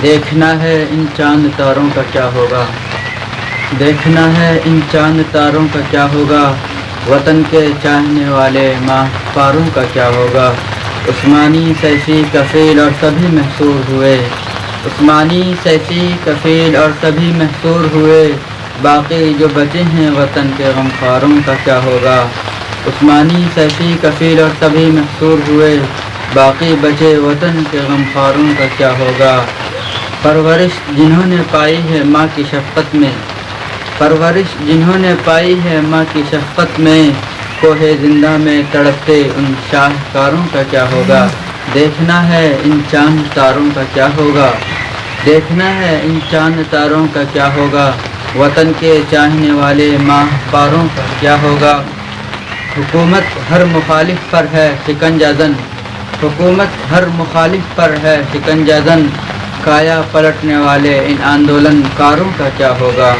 دیکھنا ہے ان چاند تاروں کا کیا ہوگا، دیکھنا ہے ان چاند تاروں کا کیا ہوگا، وطن کے چاہنے والے ماہ پاروں کا کیا ہوگا۔ عثمانی سیسی کفیل اور سبھی محصور ہوئے، عثمانی سیسی کفیل اور سبھی محصور ہوئے، باقی جو بچے ہیں وطن کے غمخواروں کا کیا ہوگا۔ عثمانی سیسی کفیل اور سبھی محصور ہوئے، باقی بچے وطن کے غمخواروں کا کیا ہوگا۔ پرورش جنہوں نے پائی ہے ماں کی شفقت میں، پرورش جنہوں نے پائی ہے ماں کی شفقت میں، کوہ زندہ میں تڑپتے ان شاہکاروں کا کیا ہوگا۔ دیکھنا ہے ان چاند تاروں کا کیا ہوگا، دیکھنا ہے ان چاند تاروں کا کیا ہوگا، وطن کے چاہنے والے ماہ پاروں کا کیا ہوگا۔ حکومت ہر مخالف پر ہے شکنجہ زن، حکومت ہر مخالف پر ہے شکنجہ زن، کایا پلٹنے والے ان آندولن کاروں کا کیا ہوگا۔